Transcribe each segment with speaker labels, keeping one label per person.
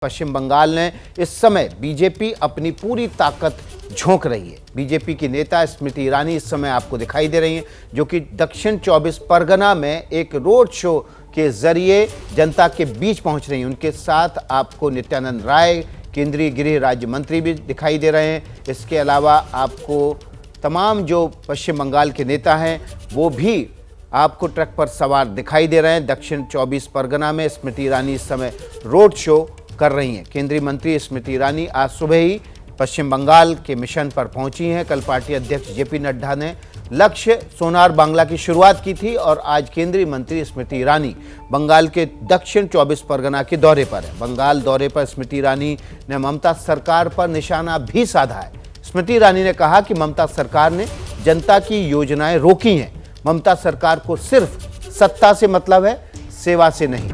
Speaker 1: पश्चिम बंगाल ने इस समय बीजेपी अपनी पूरी ताकत झोंक रही है। बीजेपी की नेता स्मृति ईरानी इस समय आपको दिखाई दे रही हैं, जो कि दक्षिण 24 परगना में एक रोड शो के जरिए जनता के बीच पहुंच रही हैं। उनके साथ आपको नित्यानंद राय, केंद्रीय गृह राज्य मंत्री भी दिखाई दे रहे हैं। इसके अलावा आपको तमाम जो पश्चिम बंगाल के नेता हैं वो भी आपको ट्रक पर सवार दिखाई दे रहे हैं। दक्षिण 24 परगना में स्मृति ईरानी इस समय रोड शो कर रही हैं। केंद्रीय मंत्री स्मृति ईरानी आज सुबह ही पश्चिम बंगाल के मिशन पर पहुंची हैं। कल पार्टी अध्यक्ष जेपी नड्डा ने लक्ष्य सोनार बांग्ला की शुरुआत की थी और आज केंद्रीय मंत्री स्मृति ईरानी बंगाल के दक्षिण 24 परगना के दौरे पर है। बंगाल दौरे पर स्मृति ईरानी ने ममता सरकार पर निशाना भी साधा है। स्मृति ईरानी ने कहा कि ममता सरकार ने जनता की योजनाएं रोकी हैं। ममता सरकार को सिर्फ सत्ता से मतलब है, सेवा से नहीं।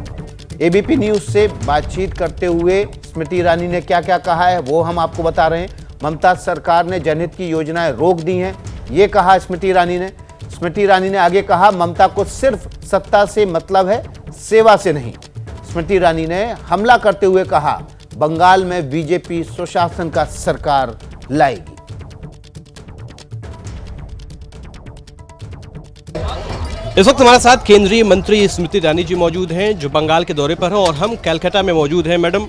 Speaker 1: एबीपी न्यूज से बातचीत करते हुए स्मृति ईरानी ने क्या क्या कहा है वो हम आपको बता रहे हैं। ममता सरकार ने जनहित की योजनाएं रोक दी हैं, ये कहा स्मृति ईरानी ने। स्मृति ईरानी ने आगे कहा, ममता को सिर्फ सत्ता से मतलब है, सेवा से नहीं। स्मृति ईरानी ने हमला करते हुए कहा, बंगाल में बीजेपी सुशासन का सरकार लाएगी।
Speaker 2: इस वक्त हमारे साथ केंद्रीय मंत्री स्मृति ईरानी जी मौजूद हैं, जो बंगाल के दौरे पर हैं और हम कलकत्ता में मौजूद हैं। मैडम,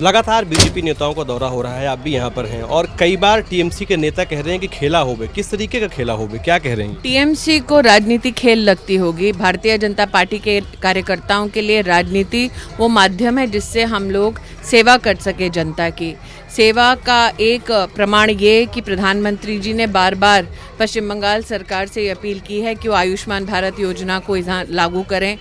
Speaker 2: लगातार बीजेपी नेताओं का दौरा हो रहा है, आप भी यहाँ पर हैं और कई बार टीएमसी के नेता कह रहे हैं कि खेला होवे। किस तरीके का खेला होवे, क्या कह रहे हैं?
Speaker 3: टीएमसी को राजनीति खेल लगती होगी। भारतीय जनता पार्टी के कार्यकर्ताओं के लिए राजनीति वो माध्यम है जिससे हम लोग सेवा कर सके। जनता की सेवा का एक प्रमाण ये कि प्रधानमंत्री जी ने बार बार पश्चिम बंगाल सरकार से अपील की है कि वो आयुष्मान भारत योजना को यहाँ लागू करें।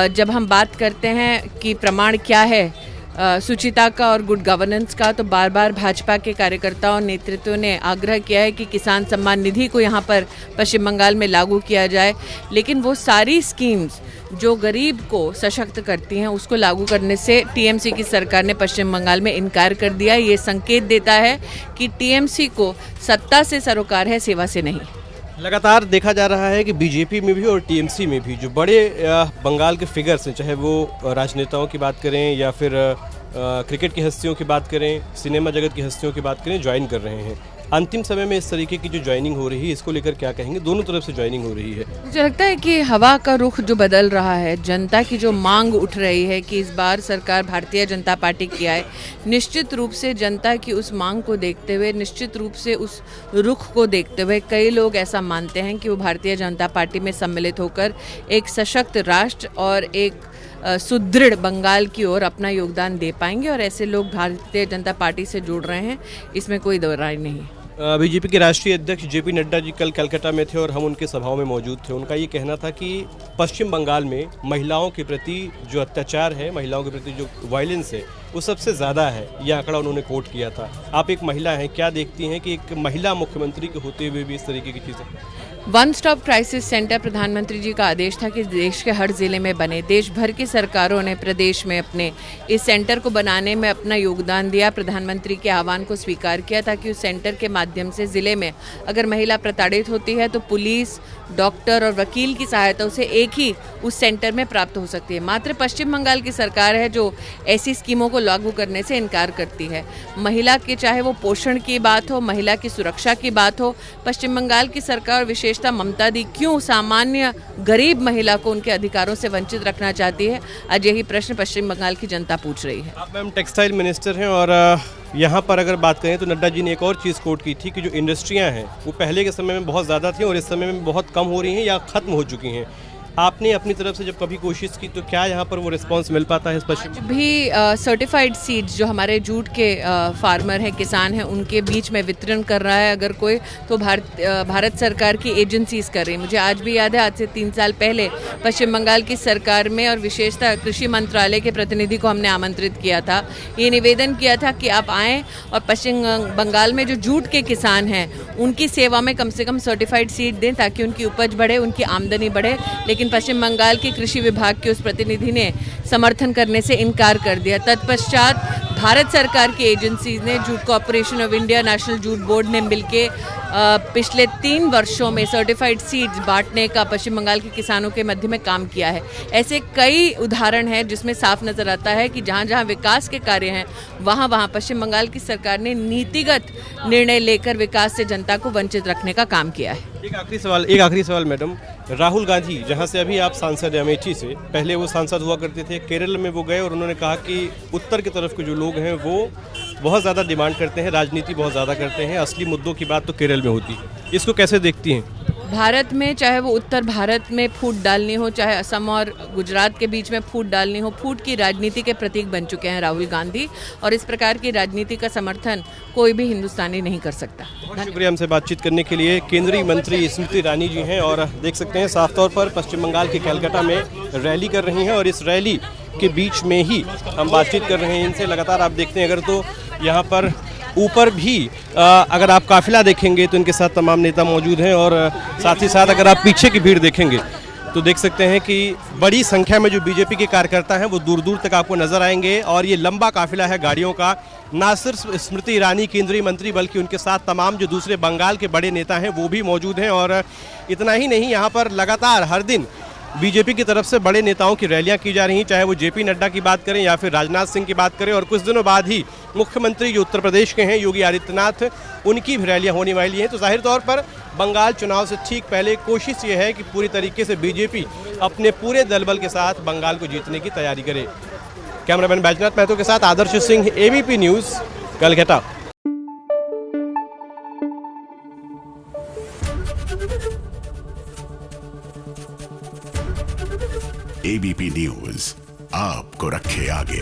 Speaker 3: जब हम बात करते हैं कि प्रमाण क्या है सुचिता का और गुड गवर्नेंस का, तो बार बार भाजपा के कार्यकर्ताओं और नेतृत्व ने आग्रह किया है कि किसान सम्मान निधि को यहाँ पर पश्चिम बंगाल में लागू किया जाए। लेकिन वो सारी स्कीम्स जो गरीब को सशक्त करती हैं उसको लागू करने से टीएमसी की सरकार ने पश्चिम बंगाल में इनकार कर दिया। ये संकेत देता है कि टीएमसी को सत्ता से सरोकार है, सेवा से नहीं।
Speaker 2: लगातार देखा जा रहा है कि बीजेपी में भी और टीएमसी में भी जो बड़े बंगाल के फिगर्स हैं, चाहे वो राजनेताओं की बात करें या फिर क्रिकेट की हस्तियों की बात करें, सिनेमा जगत की हस्तियों की बात करें, ज्वाइन कर रहे हैं। अंतिम समय में इस तरीके की जो ज्वाइनिंग हो रही है, इसको लेकर क्या कहेंगे? दोनों तरफ से ज्वाइनिंग हो रही है।
Speaker 3: मुझे लगता है कि हवा का रुख जो बदल रहा है, जनता की जो मांग उठ रही है कि इस बार सरकार भारतीय जनता पार्टी की आए, निश्चित रूप से जनता की उस मांग को देखते हुए, निश्चित रूप से उस रुख को देखते हुए कई लोग ऐसा मानते हैं कि वो भारतीय जनता पार्टी में सम्मिलित होकर एक सशक्त राष्ट्र और एक सुदृढ़ बंगाल की ओर अपना योगदान दे पाएंगे और ऐसे लोग भारतीय जनता पार्टी से जुड़ रहे हैं, इसमें कोई दो राय नहीं है।
Speaker 2: बीजेपी के राष्ट्रीय अध्यक्ष जेपी नड्डा जी कल कलकत्ता में थे और हम उनके सभाओं में मौजूद थे। उनका ये कहना था कि पश्चिम बंगाल में महिलाओं के प्रति जो अत्याचार है, महिलाओं के प्रति जो वायलेंस है, वो सबसे ज़्यादा है। यह आंकड़ा उन्होंने कोट किया था। आप एक महिला हैं, क्या देखती हैं कि एक महिला मुख्यमंत्री के होते हुए भी इस तरीके की चीज़ें?
Speaker 3: वन स्टॉप क्राइसिस सेंटर प्रधानमंत्री जी का आदेश था कि देश के हर जिले में बने। देश भर की सरकारों ने प्रदेश में अपने इस सेंटर को बनाने में अपना योगदान दिया। प्रधानमंत्री के आह्वान को स्वीकार किया ताकि उस सेंटर के माध्यम से ज़िले में अगर महिला प्रताड़ित होती है तो पुलिस, डॉक्टर और वकील की सहायता उसे एक ही उस सेंटर में प्राप्त हो सकती है। मात्र पश्चिम बंगाल की सरकार है जो ऐसी स्कीमों को लागू करने से इनकार करती है। महिला के चाहे वो पोषण की बात हो, महिला की सुरक्षा की बात हो, पश्चिम बंगाल की सरकार विशेषता ममता दी क्यों सामान्य गरीब महिला को उनके अधिकारों से वंचित रखना चाहती है? आज यही प्रश्न पश्चिम बंगाल की जनता पूछ रही है।
Speaker 2: आप मैम टेक्सटाइल मिनिस्टर हैं और यहाँ पर अगर बात करें तो नड्डा जी ने एक और चीज़ कोट की थी कि जो इंडस्ट्रियाँ हैं वो पहले के समय में बहुत ज़्यादा थी और इस समय में बहुत कम हो रही हैं या ख़त्म हो चुकी हैं। आपने अपनी तरफ से जब कभी कोशिश की तो क्या यहाँ पर वो रिस्पांस मिल पाता है?
Speaker 3: आज भी सर्टिफाइड सीड्स जो हमारे जूट के फार्मर हैं, किसान हैं, उनके बीच में वितरण कर रहा है अगर कोई, तो भारत सरकार की एजेंसीज कर रही है। मुझे आज भी याद है, आज से 3 साल पहले पश्चिम बंगाल की सरकार में और विशेषतः कृषि मंत्रालय के प्रतिनिधि को हमने आमंत्रित किया था। ये निवेदन किया था कि आप आएँ और पश्चिम बंगाल में जो जूट के किसान हैं उनकी सेवा में कम से कम सर्टिफाइड सीड दें ताकि उनकी उपज बढ़े, उनकी आमदनी बढ़े। लेकिन पश्चिम बंगाल के कृषि विभाग के उस प्रतिनिधि ने समर्थन करने से इनकार कर दिया। तत्पश्चात भारत सरकार की एजेंसीज ने, jute corporation of India, national jute board ने मिलकर पिछले 3 वर्षों में सर्टिफाइड सीड्स बांटने का पश्चिम बंगाल के किसानों के मध्य में काम किया है। ऐसे कई उदाहरण हैं जिसमें साफ नजर आता है कि जहाँ जहाँ विकास के कार्य हैं वहाँ वहाँ पश्चिम बंगाल की सरकार ने नीतिगत निर्णय लेकर विकास से जनता को वंचित रखने का काम किया है।
Speaker 2: एक आखिरी सवाल मैडम, राहुल गांधी जहां से अभी आप सांसद हैं अमेठी से, पहले वो सांसद हुआ करते थे, केरल में वो गए और उन्होंने कहा कि उत्तर की तरफ के जो लोग हैं वो बहुत ज़्यादा डिमांड करते हैं, राजनीति बहुत ज़्यादा करते हैं, असली मुद्दों की बात तो केरल में होती है। इसको कैसे देखती हैं?
Speaker 3: भारत में चाहे वो उत्तर भारत में फूट डालनी हो, चाहे असम और गुजरात के बीच में फूट डालनी हो, फूट की राजनीति के प्रतीक बन चुके हैं राहुल गांधी, और इस प्रकार की राजनीति का समर्थन कोई भी हिंदुस्तानी नहीं कर सकता।
Speaker 2: बहुत शुक्रिया हमसे बातचीत करने के लिए। केंद्रीय मंत्री स्मृति ईरानी जी हैं और देख सकते हैं साफ तौर पर पश्चिम बंगाल के कलकत्ता में रैली कर रही हैं और इस रैली के बीच में ही हम बातचीत कर रहे हैं इनसे। लगातार आप देखते हैं अगर तो यहाँ पर ऊपर भी अगर आप काफिला देखेंगे तो इनके साथ तमाम नेता मौजूद हैं और साथ ही साथ अगर आप पीछे की भीड़ देखेंगे तो देख सकते हैं कि बड़ी संख्या में जो बीजेपी के कार्यकर्ता हैं वो दूर दूर तक आपको नजर आएंगे और ये लंबा काफिला है गाड़ियों का। ना सिर्फ स्मृति ईरानी केंद्रीय मंत्री बल्कि उनके साथ तमाम जो दूसरे बंगाल के बड़े नेता हैं वो भी मौजूद हैं और इतना ही नहीं, यहाँ पर लगातार हर दिन बीजेपी की तरफ से बड़े नेताओं की रैलियां की जा रही हैं, चाहे वो जेपी नड्डा की बात करें या फिर राजनाथ सिंह की बात करें, और कुछ दिनों बाद ही मुख्यमंत्री जो उत्तर प्रदेश के हैं योगी आदित्यनाथ, उनकी भी रैलियां होने वाली हैं। तो जाहिर तौर पर बंगाल चुनाव से ठीक पहले कोशिश ये है कि पूरी तरीके से बीजेपी अपने पूरे दलबल के साथ बंगाल को जीतने की तैयारी करे। कैमरामैन बैजनाथ महतो के साथ Adarsh Singh, ABP news, Calcutta.
Speaker 4: ABP news आपको रखे आगे।